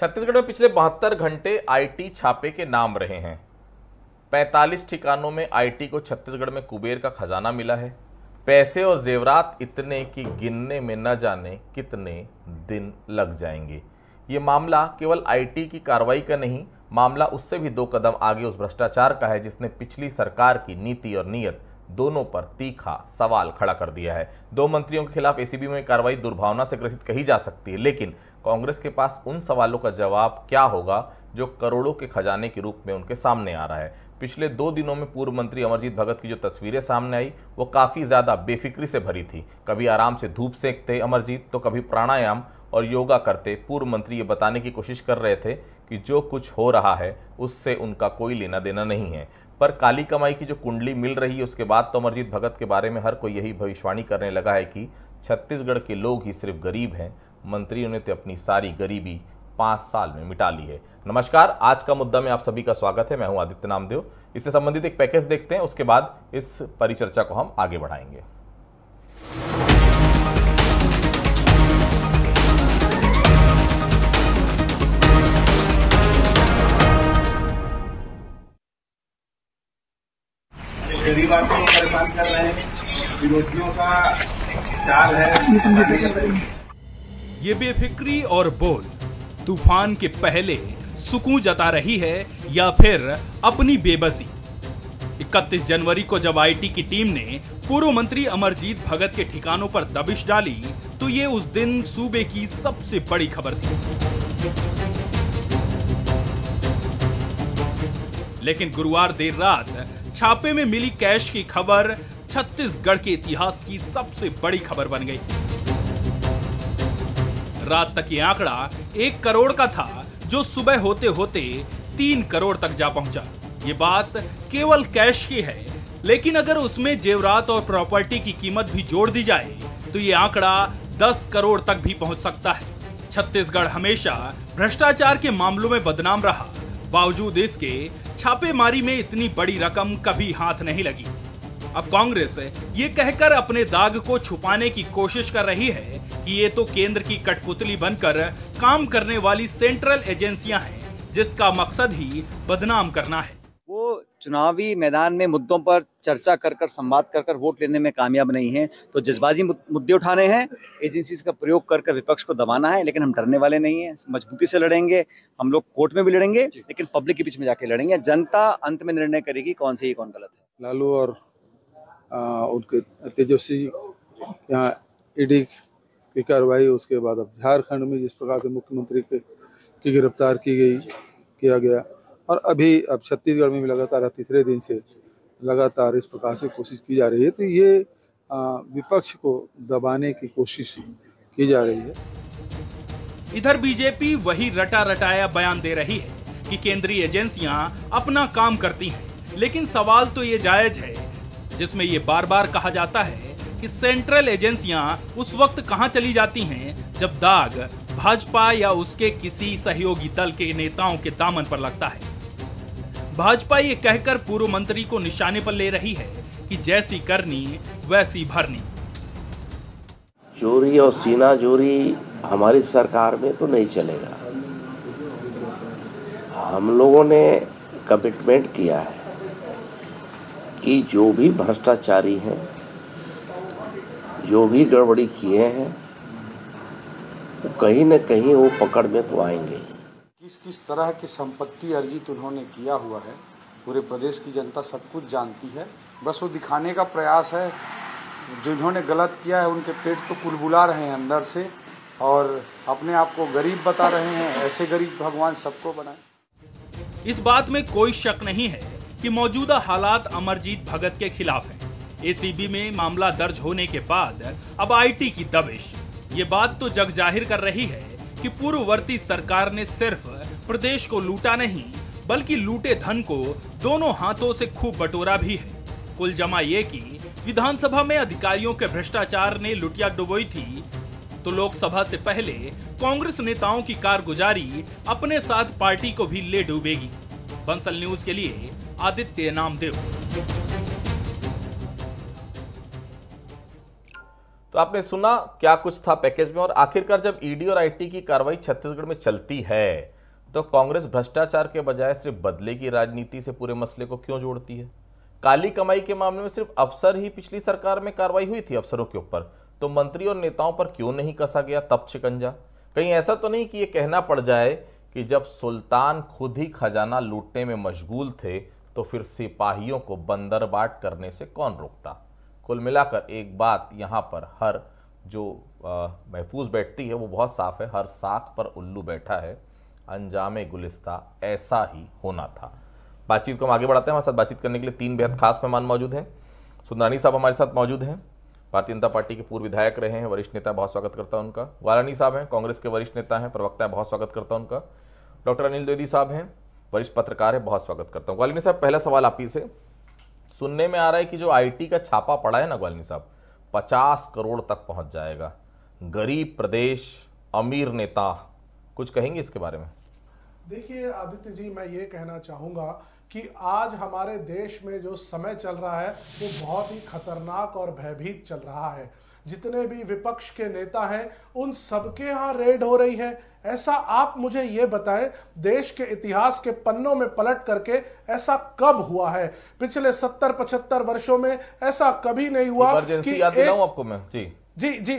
छत्तीसगढ़ में पिछले 72 घंटे आईटी छापे के नाम रहे हैं। 45 ठिकानों में आईटी को छत्तीसगढ़ में कुबेर का खजाना मिला है। पैसे और जेवरात इतने कि गिनने में न जाने कितने दिन लग जाएंगे। ये मामला केवल आईटी की कार्रवाई का नहीं, मामला उससे भी 2 कदम आगे उस भ्रष्टाचार का है जिसने पिछली सरकार की नीति और नीयत दोनों पर तीखा सवाल खड़ा कर दिया है। 2 मंत्रियों के खिलाफ एसीबी में कार्रवाई दुर्भावना से ग्रसित कही जा सकती है, लेकिन कांग्रेस के पास उन सवालों का जवाब क्या होगा जो करोड़ों के खजाने के रूप में उनके सामने आ रहा है। पिछले 2 दिनों में पूर्व मंत्री अमरजीत भगत की जो तस्वीरें सामने आई वो काफी ज्यादा बेफिक्री से भरी थी। कभी आराम से धूप सेकते अमरजीत तो कभी प्राणायाम और योगा करते पूर्व मंत्री ये बताने की कोशिश कर रहे थे कि जो कुछ हो रहा है उससे उनका कोई लेना देना नहीं है। पर काली कमाई की जो कुंडली मिल रही है उसके बाद तो अमरजीत भगत के बारे में हर कोई यही भविष्यवाणी करने लगा है कि छत्तीसगढ़ के लोग ही सिर्फ गरीब हैं, मंत्रियों ने तो अपनी सारी गरीबी 5 साल में मिटा ली है। नमस्कार, आज का मुद्दा में आप सभी का स्वागत है। मैं हूं आदित्य नामदेव। इससे संबंधित एक पैकेज देखते हैं, उसके बाद इस परिचर्चा को हम आगे बढ़ाएंगे। गरीब आदमी को परेशान कर रहे हैं, विरोधियों का चाल है। ये बेफिक्री और बोल तूफान के पहले सुकून जता रही है या फिर अपनी बेबसी। 31 जनवरी को जब आईटी की टीम ने पूर्व मंत्री अमरजीत भगत के ठिकानों पर दबिश डाली तो ये उस दिन सूबे की सबसे बड़ी खबर थी। लेकिन गुरुवार देर रात छापे में मिली कैश की खबर छत्तीसगढ़ के इतिहास की सबसे बड़ी खबर बन गई। रात तक ये आंकड़ा 1 करोड़ का था, जो सुबह होते होते 3 करोड़ तक जा पहुंचा। ये बात केवल कैश की है, लेकिन अगर उसमें जेवरात और प्रॉपर्टी की कीमत भी जोड़ दी जाए तो ये आंकड़ा 10 करोड़ तक भी पहुंच सकता है। छत्तीसगढ़ हमेशा भ्रष्टाचार के मामलों में बदनाम रहा, बावजूद इसके छापेमारी में इतनी बड़ी रकम कभी हाथ नहीं लगी। अब कांग्रेस ये कहकर अपने दाग को छुपाने की कोशिश कर रही है कि ये तो केंद्र की कठपुतली बनकर काम करने वाली सेंट्रल एजेंसियां हैं, जिसका मकसद ही बदनाम करना है। वो चुनावी मैदान में मुद्दों पर चर्चा कर संवाद कर वोट लेने में कामयाब नहीं है, तो जज्बाजी मुद्दे उठाने हैं, एजेंसीज का प्रयोग कर विपक्ष को दबाना है। लेकिन हम डरने वाले नहीं हैं, मजबूती से लड़ेंगे। हम लोग कोर्ट में भी लड़ेंगे, लेकिन पब्लिक के बीच में जाके लड़ेंगे। जनता अंत में निर्णय करेगी कौन सही कौन गलत है। लालू और उनके तेजस्वी यहाँ ईडी की कार्रवाई, उसके बाद अब झारखंड में जिस प्रकार से मुख्यमंत्री की गिरफ्तार किया गया, और अब छत्तीसगढ़ में भी लगातार 3रे दिन से लगातार इस प्रकार से कोशिश की जा रही है, तो ये विपक्ष को दबाने की कोशिश की जा रही है। इधर बीजेपी वही रटा रटाया बयान दे रही है कि केंद्रीय एजेंसियां अपना काम करती हैं, लेकिन सवाल तो ये जायज है जिसमें ये बार बार कहा जाता है कि सेंट्रल एजेंसियां उस वक्त कहां चली जाती हैं जब दाग भाजपा या उसके किसी सहयोगी दल के नेताओं के दामन पर लगता है। भाजपा ये कहकर पूर्व मंत्री को निशाने पर ले रही है कि जैसी करनी वैसी भरनी। चोरी और सीना चोरी हमारी सरकार में तो नहीं चलेगा। हम लोगों ने कमिटमेंट किया है कि जो भी भ्रष्टाचारी हैं, जो भी गड़बड़ी किए हैं, वो कहीं न कहीं वो पकड़ में तो आएंगे। किस तरह की संपत्ति अर्जित उन्होंने किया हुआ है, पूरे प्रदेश की जनता सब कुछ जानती है। बस वो दिखाने का प्रयास है। जिन्होंने गलत किया है उनके पेट तो कुलबुला रहे हैं अंदर से, और अपने आप को गरीब बता रहे हैं। ऐसे गरीब भगवान सबको बनाए। इस बात में कोई शक नहीं है कि मौजूदा हालात अमरजीत भगत के खिलाफ है। एसीबी में मामला दर्ज होने के बाद अब आईटी की दबिश ये बात तो जग जाहिर कर रही है कि पूर्ववर्ती सरकार ने सिर्फ प्रदेश को लूटा नहीं, बल्कि लूटे धन को दोनों हाथों से खूब बटोरा भी है। कुल जमा ये कि विधानसभा में अधिकारियों के भ्रष्टाचार ने लुटिया डुबोई थी, तो लोकसभा से पहले कांग्रेस नेताओं की कारगुजारी अपने साथ पार्टी को भी ले डूबेगी। बंसल न्यूज के लिए आदित्य नामदेव। तो आपने सुना क्या कुछ था पैकेज में, और आखिरकार जब ईडी और आईटी की कार्रवाई छत्तीसगढ़ में चलती है तो कांग्रेस भ्रष्टाचार के बजाय सिर्फ बदले की राजनीति से पूरे मसले को क्यों जोड़ती है? काली कमाई के मामले में सिर्फ अफसर ही पिछली सरकार में कार्रवाई हुई थी अफसरों के ऊपर, तो मंत्री और नेताओं पर क्यों नहीं कसा गया तब शिकंजा? कहीं ऐसा तो नहीं कि यह कहना पड़ जाए कि जब सुल्तान खुद ही खजाना लूटने में मशगूल थे तो फिर सिपाहियों को बंदरबाट करने से कौन रोकता? कुल मिलाकर एक बात यहां पर हर जो महफूज बैठती है वो बहुत साफ है, हर साख पर उल्लू बैठा है, अंजामे गुलिस्ता ऐसा ही होना था। बातचीत को हम आगे बढ़ाते हैं। हमारे साथ बातचीत करने के लिए तीन बेहद खास मेहमान मौजूद हैं। सुंदरानी साहब हमारे साथ मौजूद हैं, भारतीय जनता पार्टी के पूर्व विधायक रहे हैं, वरिष्ठ नेता, बहुत स्वागत करता हूं उनका। वारानी साहब हैं, कांग्रेस के वरिष्ठ नेता हैं, प्रवक्ता है, बहुत स्वागत करता हूं उनका। डॉक्टर अनिल द्विवेदी साहब हैं, वरिष्ठ पत्रकार है, बहुत स्वागत करता हूं। ग्वालिनी साहब, पहला सवाल आप ही से। सुनने में आ रहा है कि जो आईटी का छापा पड़ा है ना ग्वालिनी साहब, 50 करोड़ तक पहुंच जाएगा। गरीब प्रदेश, अमीर नेता, कुछ कहेंगे इसके बारे में? देखिए आदित्य जी, मैं ये कहना चाहूँगा कि आज हमारे देश में जो समय चल रहा है वो बहुत ही खतरनाक और भयभीत चल रहा है। जितने भी विपक्ष के नेता हैं उन सबके यहाँ रेड हो रही है। ऐसा आप मुझे ये बताएं, देश के इतिहास के पन्नों में पलट करके ऐसा कब हुआ है? पिछले 70-75 वर्षों में ऐसा कभी नहीं हुआ कि याद दिलाऊं आपको मैं? जी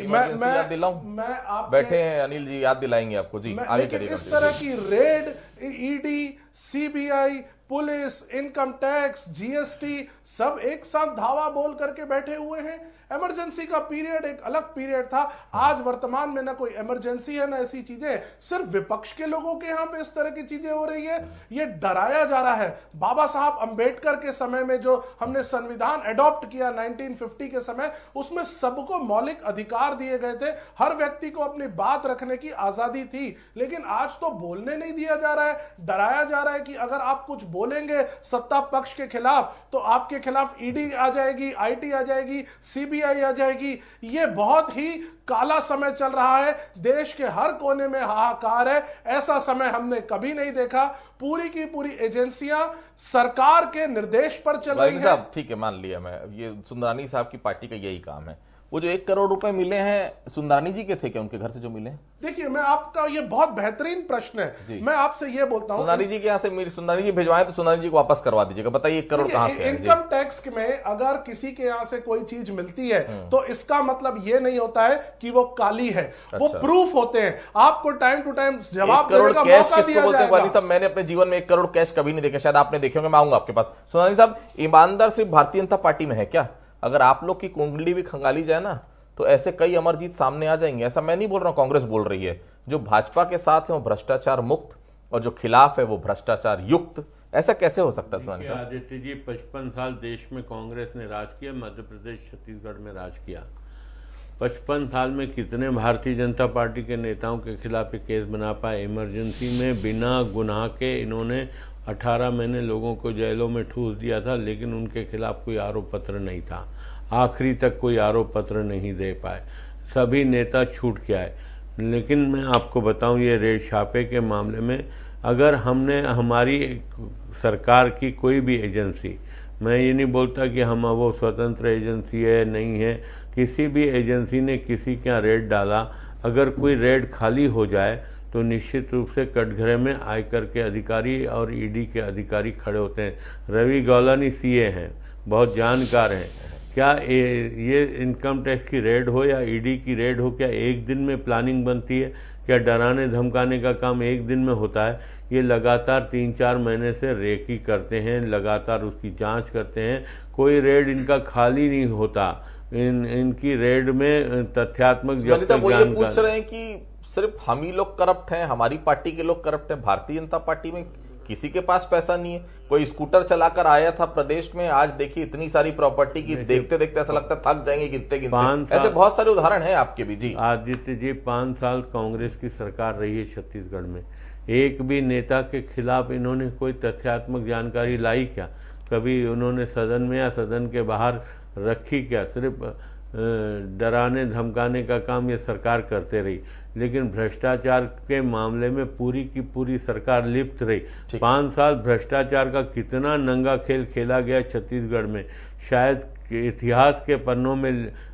मैं याद दिलाऊं? मैं आप बैठे हैं अनिल जी, याद दिलाएंगे आपको जी। आगे लेकिन इस तरह की red, ED, CBI, police, income tax, GST सब एक साथ धावा बोल करके बैठे हुए हैं। इमरजेंसी का पीरियड एक अलग पीरियड था। आज वर्तमान में ना कोई इमरजेंसी है ना ऐसी चीजें, सिर्फ विपक्ष के लोगों के यहां पे इस तरह की चीजें हो रही है। ये डराया जा रहा है। बाबा साहब अंबेडकर के समय में जो हमने संविधान अडॉप्ट किया 1950 के समय, उसमें सबको मौलिक अधिकार दिए गए थे, हर व्यक्ति को अपनी बात रखने की आजादी थी। लेकिन आज तो बोलने नहीं दिया जा रहा है, डराया जा रहा है कि अगर आप कुछ बोलेंगे सत्ता पक्ष के खिलाफ तो आपके खिलाफ ईडी आ जाएगी, आईटी आ जाएगी, सीबीआई आ जाएगी। ये बहुत ही काला समय चल रहा है। देश के हर कोने में हाहाकार है। ऐसा समय हमने कभी नहीं देखा। पूरी की पूरी एजेंसियां सरकार के निर्देश पर चल रही है। ठीक है, मान लिया मैं, ये सुंदरानी साहब की पार्टी का यही काम है। वो जो 1 करोड़ रुपए मिले हैं सुंदरानी जी के थे क्या, उनके घर से जो मिले? देखिए, मैं आपका ये बहुत बेहतरीन प्रश्न है। मैं आपसे ये बोलता हूँ, सुंदरानी जी के यहाँ से मेरी सुंदरानी जी भिजवाएं तो सुंदरानी जी को वापस करवा दीजिएगा। बताइए 1 करोड़ कहाँ से? इनकम टैक्स में अगर किसी के यहाँ से कोई चीज मिलती है तो इसका मतलब ये नहीं होता है कि वो काली है। वो प्रूफ होते हैं। आपको टाइम टू टाइम जवाब देने का मौका दिया जाएगा। मैंने अपने जीवन में 1 करोड़ कैश कभी नहीं देखा, शायद आपने देखे होंगे, मैं आऊंगा आपके पास। सुंदरानी साहब, ईमानदार सिर्फ भारतीय जनता पार्टी में है क्या? अगर आप लोग की कुंडली भी खंगाली जाए ना तो ऐसे कई अमरजीत सामने आ जाएंगे। ऐसा मैं नहीं बोल रहा हूं, कांग्रेस बोल रही है। जो भाजपा के साथ है वो भ्रष्टाचार मुक्त और जो खिलाफ है वो भ्रष्टाचार युक्त। ऐसा कैसे हो सकता है? आदित्य जी, 55 साल देश में कांग्रेस ने राज किया, मध्य प्रदेश, छत्तीसगढ़ में राज किया। 55 साल में कितने भारतीय जनता पार्टी के नेताओं के खिलाफ केस बना पाए? इमरजेंसी में बिना गुनाह के इन्होंने 18 महीने लोगों को जेलों में ठूस दिया था, लेकिन उनके खिलाफ कोई आरोप पत्र नहीं था। आखिरी तक कोई आरोप पत्र नहीं दे पाए। सभी नेता छूट के आए। लेकिन मैं आपको बताऊं, ये रेड छापे के मामले में अगर हमने हमारी सरकार की कोई भी एजेंसी, मैं ये नहीं बोलता कि हम वो स्वतंत्र एजेंसी है नहीं है, किसी भी एजेंसी ने किसी के यहाँ रेड डाला, अगर कोई रेड खाली हो जाए तो निश्चित रूप से कटघरे में आयकर के अधिकारी और ईडी के अधिकारी खड़े होते हैं। रवि गौलानी सीए हैं, बहुत जानकार हैं। क्या ये इनकम टैक्स की रेड हो या ईडी की रेड हो, क्या एक दिन में प्लानिंग बनती है? क्या डराने धमकाने का काम एक दिन में होता है? ये लगातार 3-4 महीने से रेकी करते हैं, लगातार उसकी जांच करते हैं। कोई रेड इनका खाली नहीं होता। इनकी रेड में तथ्यात्मक जब तक वो ये पूछ रहे हैं कि सिर्फ हम ही लोग करप्ट हैं, हमारी पार्टी के लोग करप्ट हैं। भारतीय जनता पार्टी में किसी के पास पैसा नहीं है। कोई स्कूटर चलाकर आया था प्रदेश में, आज देखिए इतनी सारी प्रॉपर्टी की, देखते देखते ऐसा लगता है थक जाएंगे गिनते। ऐसे बहुत सारे उदाहरण हैं आपके भी जी। आदित्य जी, 5 साल कांग्रेस की सरकार रही है छत्तीसगढ़ में। एक भी नेता के खिलाफ इन्होंने कोई तथ्यात्मक जानकारी लाई क्या? कभी उन्होंने सदन में या सदन के बाहर रखी क्या? सिर्फ डराने धमकाने का काम ये सरकार करते रही। लेकिन भ्रष्टाचार के मामले में पूरी की पूरी सरकार लिप्त रही। 5 साल भ्रष्टाचार का कितना नंगा खेल खेला गया छत्तीसगढ़ में, शायद इतिहास के पन्नों में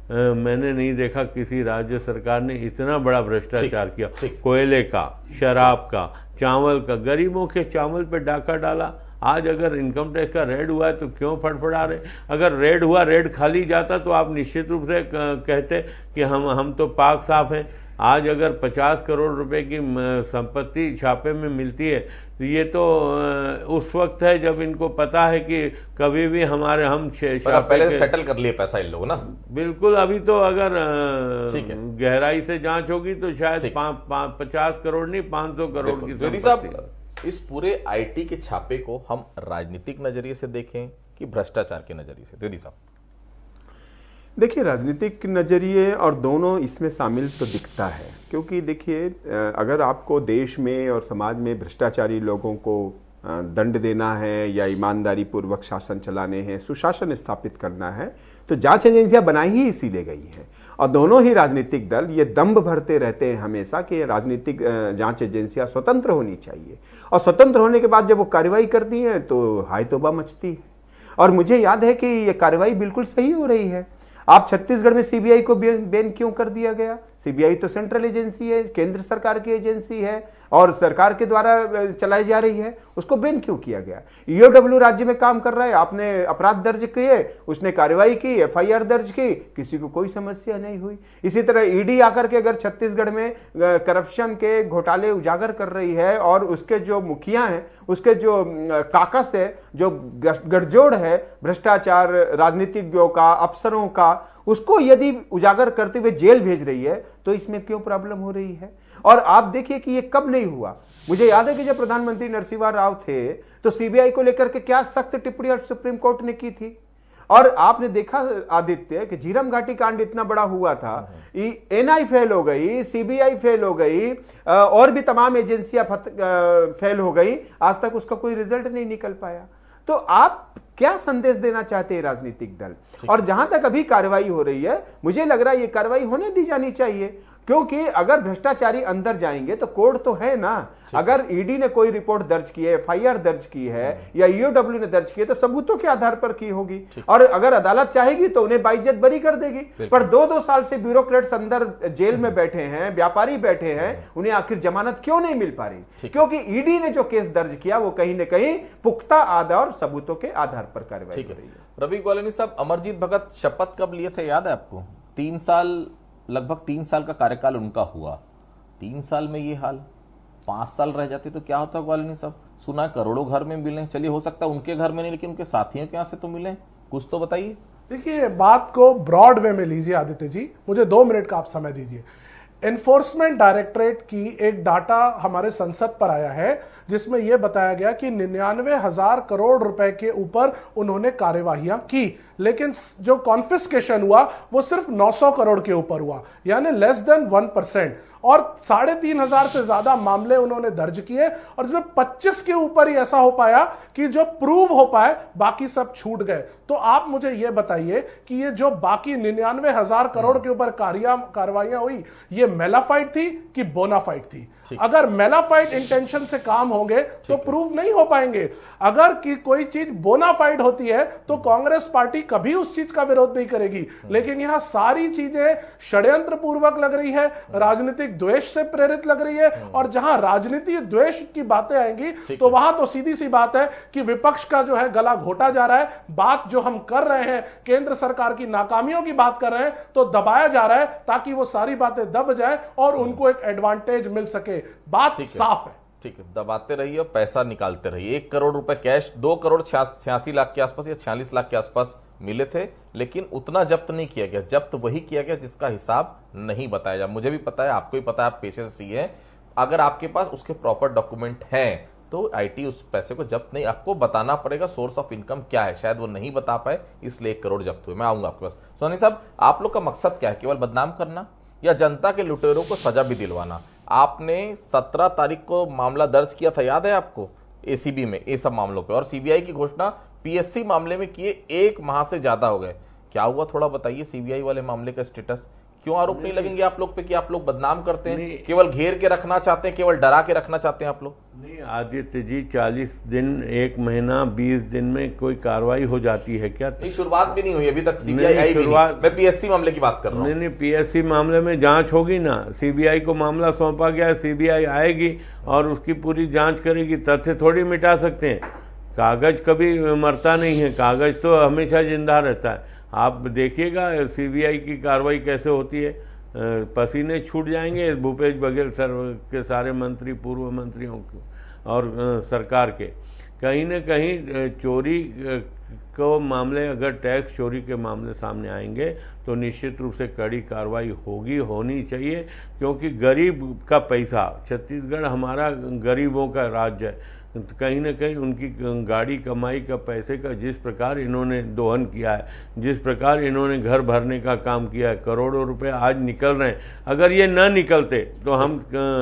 मैंने नहीं देखा किसी राज्य सरकार ने इतना बड़ा भ्रष्टाचार किया। कोयले का, शराब का, चावल का, गरीबों के चावल पे डाका डाला। आज अगर इनकम टैक्स का रेड हुआ है तो क्यों फड़फड़ा रहे? अगर रेड हुआ, रेड खाली जाता तो आप निश्चित रूप से कहते कि हम तो पाक साफ हैं। आज अगर 50 करोड़ रुपए की संपत्ति छापे में मिलती है तो ये तो उस वक्त है जब इनको पता है कि कभी भी हमारे हम पहले सेटल कर लिए पैसा इन लोगों ना। बिल्कुल। अभी तो अगर गहराई से जांच होगी तो शायद 50 करोड़ नहीं 500 करोड़ की द्विवेदी साहब, इस पूरे आईटी के छापे को हम राजनीतिक नजरिए से देखें कि भ्रष्टाचार के नजरिए से? द्विवेदी साहब देखिए, राजनीतिक नज़रिए और दोनों इसमें शामिल तो दिखता है, क्योंकि देखिए अगर आपको देश में और समाज में भ्रष्टाचारी लोगों को दंड देना है या ईमानदारी पूर्वक शासन चलाने हैं, सुशासन स्थापित करना है, तो जांच एजेंसियां बनाई ही इसीलिए गई है। और दोनों ही राजनीतिक दल ये दंभ भरते रहते हैं हमेशा कि राजनीतिक जांच एजेंसियां स्वतंत्र होनी चाहिए, और स्वतंत्र होने के बाद जब वो कार्रवाई करती हैं तो हाय तौबा मचती है। और मुझे याद है कि ये कार्रवाई बिल्कुल सही हो रही है। आप छत्तीसगढ़ में सीबीआई को बैन क्यों कर दिया गया? सीबीआई तो सेंट्रल एजेंसी है, केंद्र सरकार की एजेंसी है और सरकार के द्वारा चलाई जा रही है, उसको बैन क्यों किया गया? ईओडब्ल्यू राज्य में काम कर रहा है, आपने अपराध दर्ज किए, उसने कार्रवाई की, एफआईआर दर्ज की, किसी को कोई समस्या नहीं हुई। इसी तरह ईडी आकर के अगर छत्तीसगढ़ में करप्शन के घोटाले उजागर कर रही है और उसके जो मुखिया हैं, उसके जो काकस है, जो गठजोड़ है भ्रष्टाचार राजनीतिज्ञों का, अफसरों का, उसको यदि उजागर करते हुए जेल भेज रही है तो इसमें क्यों प्रॉब्लम हो रही है? और आप देखिए कि ये कब नहीं हुआ। मुझे याद है कि जब प्रधानमंत्री नरसिम्हा राव थे तो सीबीआई को लेकर के क्या सख्त टिप्पणी सुप्रीम कोर्ट ने की थी। और आपने देखा आदित्य कि झीरम घाटी कांड इतना बड़ा हुआ था, एनआई फेल हो गई, सीबीआई फेल हो गई और भी तमाम एजेंसियां फेल हो गई, आज तक उसका कोई रिजल्ट नहीं निकल पाया। तो आप क्या संदेश देना चाहते हैं राजनीतिक दल? और जहां तक अभी कार्रवाई हो रही है, मुझे लग रहा है ये कार्रवाई होने दी जानी चाहिए, क्योंकि अगर भ्रष्टाचारी अंदर जाएंगे तो कोड तो है ना। अगर ईडी ने कोई रिपोर्ट दर्ज की है, एफआईआर दर्ज की है या ईओडब्ल्यू ने दर्ज की है तो सबूतों के आधार पर की होगी, और अगर अदालत चाहेगी तो उन्हें बाइज्जत बरी कर देगी। पर 2-2 साल से ब्यूरोक्रेट्स अंदर जेल में बैठे हैं, व्यापारी बैठे हैं, उन्हें आखिर जमानत क्यों नहीं मिल पा रही? क्योंकि ईडी ने जो केस दर्ज किया वो कहीं न कहीं पुख्ता आधार सबूतों के आधार पर कार्रवाई हो रही है। रवि ग्वालिनी साहब, अमरजीत भगत शपथ कब लिए थे याद है आपको? 3 साल, लगभग 3 साल का कार्यकाल उनका हुआ। 3 साल में ये हाल, 5 साल रह जाते तो क्या होता ग्वालिनी साहब? सुना है करोड़ों घर में मिले, चलिए हो सकता है उनके घर में नहीं लेकिन उनके साथियों के यहाँ से तो मिले, कुछ तो बताइए। देखिए, बात को ब्रॉड वे में लीजिए आदित्य जी, मुझे 2 मिनट का आप समय दीजिए। एनफोर्समेंट डायरेक्टरेट की एक डाटा हमारे संसद पर आया है जिसमें यह बताया गया कि 99,000 करोड़ रुपए के ऊपर उन्होंने कार्यवाहियां की, लेकिन जो कॉन्फिस्केशन हुआ वो सिर्फ 900 करोड़ के ऊपर हुआ, यानी लेस देन 1%। और 3,500 से ज्यादा मामले उन्होंने दर्ज किए और जिसमें 25 के ऊपर ही ऐसा हो पाया कि जो प्रूव हो पाए, बाकी सब छूट गए। तो आप मुझे यह बताइए कि ये जो बाकी 99,000 करोड़ के ऊपर कार्रवाइयां हुई, ये मेलाफाइड थी कि बोनाफाइड थी? अगर मेलाफाइड इंटेंशन से काम होंगे तो प्रूव नहीं हो पाएंगे। अगर कि कोई चीज बोनाफाइड होती है तो कांग्रेस पार्टी कभी उस चीज का विरोध नहीं करेगी, लेकिन यहां सारी चीजें षड्यंत्र पूर्वक लग रही है, राजनीतिक द्वेष से प्रेरित लग रही है। और जहां राजनीतिक द्वेष की बातें आएंगी तो वहां तो सीधी सी बात है कि विपक्ष का जो है गला घोटा जा रहा है। बात जो हम कर रहे हैं, केंद्र सरकार की नाकामियों की बात कर रहे हैं, तो दबाया जा रहा है ताकि वो सारी बातें दब जाए और उनको एक एडवांटेज मिल सके। बात साफ है। ठीक है, दबाते रहिए और पैसा निकालते रहिए। 1 करोड़ रुपए कैश 2 करोड़ 86 लाख के आसपास या 46 लाख के आसपास मिले थे, लेकिन उतना जब्त नहीं किया गया। जब्त वही किया गया जिसका हिसाब नहीं बताया जा। मुझे भी पता है, आपको भी पता है, आप पेशे से सीए हैं। अगर आपके पास उसके प्रॉपर डॉक्यूमेंट हैं तो आईटी उस पैसे को जब्त नहीं, आपको बताना पड़ेगा सोर्स ऑफ इनकम क्या है। शायद वो नहीं बता पाए इसलिए 1 करोड़ जब्त हुए। मैं आऊंगा आपके पास। सोनी साहब, आप लोग का मकसद क्या है? केवल बदनाम करना या जनता के लुटेरों को सजा भी दिलवाना? आपने 17 तारीख को मामला दर्ज किया था, याद है आपको, एसीबी में, ये सब मामलों पे, और सीबीआई की घोषणा पीएससी मामले में किए 1 माह से ज्यादा हो गए। क्या हुआ थोड़ा बताइए, सीबीआई वाले मामले का स्टेटस क्यों आरोप नहीं लगेंगे आप लोग पे कि आप लोग बदनाम करते हैं? केवल घेर के रखना चाहते हैं, केवल डरा के रखना चाहते हैं आप लोग? नहीं आदित्य जी, 40 दिन, 1 महीना, 20 दिन में कोई कार्रवाई हो जाती है क्या? नहीं, शुरुआत भी नहीं हुई अभी तक, सीबीआई आई भी नहीं। मैं पीएससी मामले की बात कर रहा हूँ। नहीं, पीएससी मामले में जांच होगी ना, सीबीआई को मामला सौंपा गया है, सीबीआई आएगी और उसकी पूरी जांच करेगी, तथ्य थोड़ी मिटा सकते हैं। कागज कभी मरता नहीं है, कागज तो हमेशा जिंदा रहता है। आप देखिएगा सीबीआई की कार्रवाई कैसे होती है, पसीने छूट जाएंगे भूपेश बघेल सर के सारे मंत्री, पूर्व मंत्रियों के और सरकार के। कहीं न कहीं चोरी को मामले, अगर टैक्स चोरी के मामले सामने आएंगे तो निश्चित रूप से कड़ी कार्रवाई होनी चाहिए, क्योंकि गरीब का पैसा, छत्तीसगढ़ हमारा गरीबों का राज्य है। कहीं न कहीं उनकी गाड़ी कमाई का पैसे का जिस प्रकार इन्होंने दोहन किया है, जिस प्रकार इन्होंने घर भरने का काम किया है, करोड़ों रुपए आज निकल रहे हैं। अगर ये न निकलते तो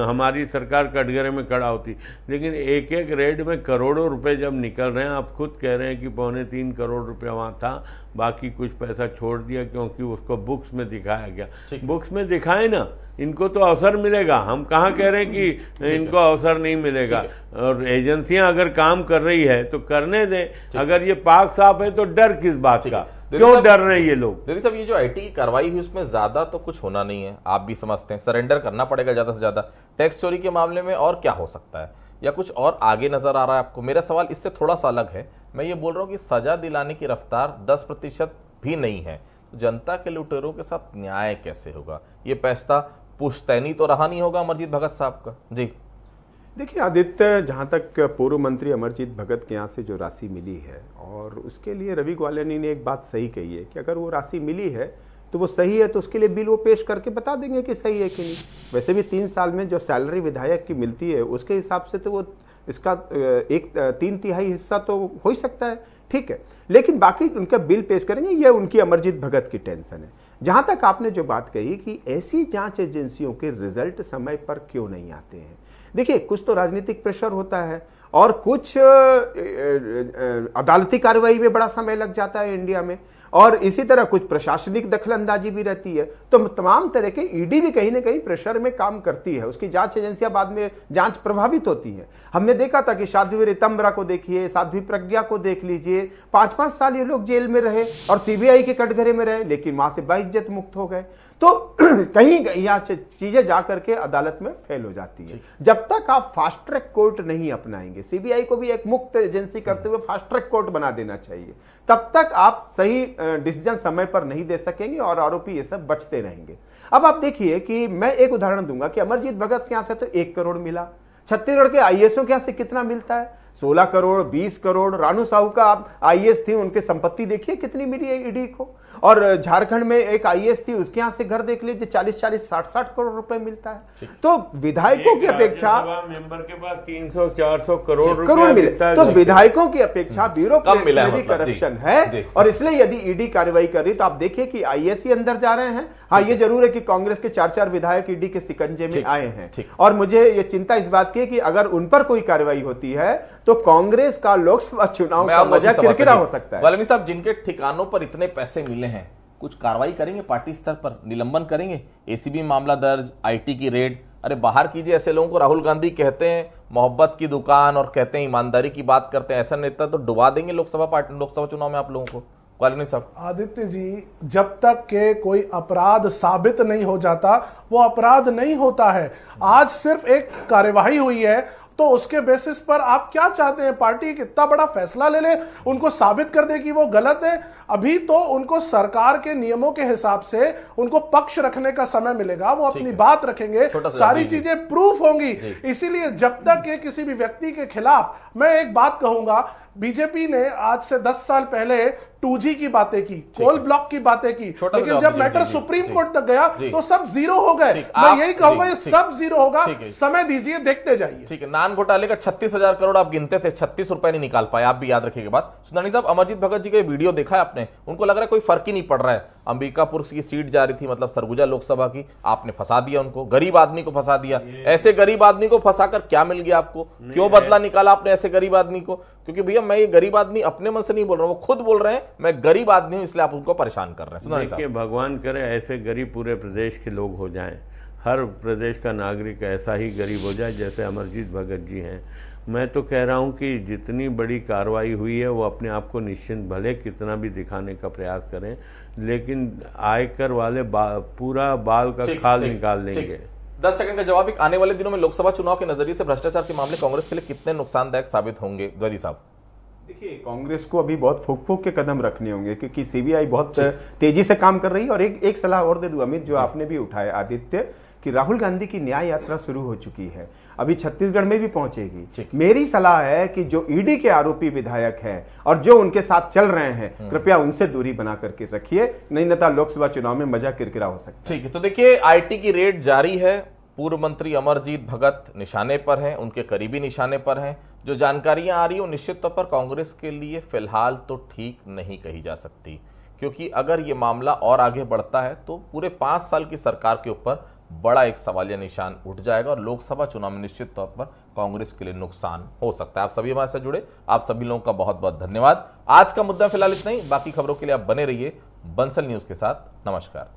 हमारी सरकार कटघरे में खड़ा होती, लेकिन एक एक रेड में करोड़ों रुपए जब निकल रहे हैं, आप खुद कह रहे हैं कि 3.25 करोड़ रुपया वहाँ था, बाकी कुछ पैसा छोड़ दिया क्योंकि उसको बुक्स में दिखाया गया। बुक्स में दिखाए ना, इनको तो अवसर मिलेगा। हम कहाँ कह रहे हैं कि इनको अवसर नहीं मिलेगा। और एजेंसियां अगर काम कर रही है तो करने दें। अगर ये पाक साफ है तो डर किस बात का, क्यों डर रहे हैं ये लोग? देखिए साहब, ये जो आईटी की कार्रवाई हुई उसमें ज्यादा तो कुछ होना नहीं है, आप भी समझते हैं, सरेंडर करना पड़ेगा ज्यादा से ज्यादा। टैक्स चोरी के मामले में और क्या हो सकता है, या कुछ और आगे नजर आ रहा है आपको? मेरा सवाल इससे थोड़ा सा अलग है। मैं ये बोल रहा हूँ कि सजा दिलाने की रफ्तार 10% भी नहीं है, जनता के लुटेरों के साथ न्याय कैसे होगा? ये पैसा पुश्तैनी तो रहा नहीं होगा अमरजीत भगत साहब का। जी देखिए आदित्य, जहाँ तक पूर्व मंत्री अमरजीत भगत के यहाँ से जो राशि मिली है, और उसके लिए रवि ग्वालिनी ने एक बात सही कही है कि अगर वो राशि मिली है तो वो सही है, तो उसके लिए बिल वो पेश करके बता देंगे कि सही है कि नहीं। वैसे भी 3 साल में जो सैलरी विधायक की मिलती है उसके हिसाब से तो वो इसका 3/3 हिस्सा तो हो ही सकता है, ठीक है। लेकिन बाकी उनका बिल पेश करेंगे, ये उनकी अमरजीत भगत की टेंशन है। जहां तक आपने जो बात कही कि ऐसी जांच एजेंसियों के रिजल्ट समय पर क्यों नहीं आते हैं, देखिए कुछ तो राजनीतिक प्रेशर होता है और कुछ अदालती कार्रवाई में बड़ा समय लग जाता है इंडिया में, और इसी तरह कुछ प्रशासनिक दखलंदाजी भी रहती है। तो तमाम तरह के ईडी भी कहीं ना कहीं प्रेशर में काम करती है, उसकी जांच एजेंसियां बाद में जांच प्रभावित होती है। हमने देखा था कि साध्वी रितंबरा को देखिए, साध्वी प्रज्ञा को देख लीजिए, 5-5 साल ये लोग जेल में रहे और सीबीआई के कटघरे में रहे, लेकिन वहां से बाइज्जत मुक्त हो गए। तो कहीं यहाँ चीजें जाकर के अदालत में फेल हो जाती है। जब तक आप फास्ट ट्रैक कोर्ट नहीं अपनाएंगे, सीबीआई को भी एक मुक्त एजेंसी करते हुए फास्ट ट्रैक कोर्ट बना देना चाहिए, तब तक आप सही डिसीजन समय पर नहीं दे सकेंगे और आरोपी ये सब बचते रहेंगे। अब आप देखिए कि मैं एक उदाहरण दूंगा कि अमरजीत भगत के यहां से तो 1 करोड़ मिला, छत्तीसगढ़ के आईएएसओं के यहां से कितना मिलता है? 16 करोड़, 20 करोड़। रानू साहू का आप आईएएस थी, उनकी संपत्ति देखिए कितनी मिली है ईडी को। और झारखंड में एक आईएएस थी, उसके यहां से घर देख लीजिए, 40-40, 60-60 करोड़ रुपए मिलता है। तो विधायकों की अपेक्षा मेंबर के पास 300-400 करोड़ मिले, तो विधायकों की अपेक्षा ब्यूरोक्रेसी में भी करप्शन है। और इसलिए यदि ईडी कार्रवाई कर रही तो आप देखिए कि आईएएस ही अंदर जा रहे हैं। हाँ, ये जरूर है कि कांग्रेस के 4-4 विधायक ईडी के शिकंजे में आए हैं, और मुझे ये चिंता इस बात की है कि अगर उन पर कोई कार्रवाई होती है तो कांग्रेस का लोकसभा चुनाव का मजा किरकिरा हो सकता है। ग्वालिनी साहब, जिनके ठिकानों पर इतने पैसे मिले हैं, कुछ कार्रवाई करेंगे पार्टी स्तर पर, निलंबन करेंगे? एसीबी मामला दर्ज, आईटी की रेड, अरे बाहर कीजिए। ऐसे लोगों को राहुल गांधी कहते हैं मोहब्बत की दुकान और कहते हैं ईमानदारी की बात करते हैं, ऐसा नेता तो डुबा देंगे लोकसभा चुनाव में आप लोगों को। ग्वालिनी साहब, आदित्य जी, जब तक के कोई अपराध साबित नहीं हो जाता वो अपराध नहीं होता है। आज सिर्फ एक कार्यवाही हुई है तो उसके बेसिस पर आप क्या चाहते हैं? पार्टी कितना बड़ा फैसला ले ले, उनको साबित कर दे कि वो गलत है? अभी तो उनको सरकार के नियमों के हिसाब से उनको पक्ष रखने का समय मिलेगा, वो अपनी बात रखेंगे, सारी चीजें प्रूफ होंगी। इसीलिए जब तक ये किसी भी व्यक्ति के खिलाफ, मैं एक बात कहूंगा, बीजेपी ने आज से 10 साल पहले 2G की बातें की, कोल ब्लॉक की बातें की, लेकिन जब मैटर सुप्रीम कोर्ट तक गया तो सब जीरो हो गए। मैं यही कहूंगा ये सब जीरो होगा, समय दीजिए, देखते जाइए। ठीक है, नान घोटाले का 36,000 करोड़ आप गिनते थे, 36 रुपए नहीं निकाल पाए, आप भी याद रखिएगा बात। सुंदरनी साहब, अमरजीत भगत जी का वीडियो देखा है आपने? उनको लग रहा है कोई फर्क ही नहीं पड़ रहा है। अंबिकापुर की सीट जा रही थी, मतलब सरगुजा लोकसभा की, आपने फंसा दिया उनको, गरीब आदमी को फंसा दिया। ऐसे गरीब आदमी को फंसाकर क्या मिल गया आपको? क्यों बदला निकाला आपने ऐसे गरीब आदमी को? क्योंकि भैया, मैं ये गरीब आदमी अपने मन से नहीं बोल रहा हूं, वो खुद बोल रहे हैं मैं गरीब आदमी हूं इसलिए आप उनको परेशान कर रहे हैं। देखिए, भगवान करे ऐसे गरीब पूरे प्रदेश के लोग हो जाएं, हर प्रदेश का नागरिक ऐसा ही गरीब हो जाए जैसे अमरजीत भगत जी हैं। मैं तो कह रहा हूं कि जितनी बड़ी कार्रवाई हुई है वो अपने आप को निश्चिंत भले कितना भी दिखाने का प्रयास करें, लेकिन आयकर वाले पूरा बाल का खाल निकाल देंगे। 10 सेकंड का जवाब। आने वाले दिनों में लोकसभा चुनाव के नजरिए से भ्रष्टाचार के मामले कांग्रेस के लिए कितने नुकसानदायक साबित होंगे द्विवेदी साहब? देखिए, कांग्रेस को अभी बहुत फूक फूक के कदम रखने होंगे क्योंकि सीबीआई बहुत तेजी से काम कर रही है। और एक सलाह और दे दूं अमित, जो आपने भी उठाया आदित्य, कि राहुल गांधी की न्याय यात्रा शुरू हो चुकी है, अभी छत्तीसगढ़ में भी पहुंचेगी। मेरी सलाह है कि जो ईडी के आरोपी विधायक हैं और जो उनके साथ चल रहे हैं, कृपया उनसे दूरी बना करके रखिए, नहीं तो लोकसभा चुनाव में मजा किरकिरा हो सकता है। ठीक है, तो देखिए आईटी की रेड जारी है। पूर्व मंत्री अमरजीत भगत निशाने पर हैं, उनके करीबी निशाने पर हैं। जो जानकारियां आ रही है निश्चित तौर पर कांग्रेस के लिए फिलहाल तो ठीक नहीं कही जा सकती, क्योंकि अगर ये मामला और आगे बढ़ता है तो पूरे 5 साल की सरकार के ऊपर बड़ा एक सवालिया निशान उठ जाएगा और लोकसभा चुनाव में निश्चित तौर पर कांग्रेस के लिए नुकसान हो सकता है। आप सभी हमारे साथ जुड़े, आप सभी लोगों का बहुत बहुत धन्यवाद। आज का मुद्दा फिलहाल इतना ही, बाकी खबरों के लिए आप बने रहिए बंसल न्यूज के साथ। नमस्कार।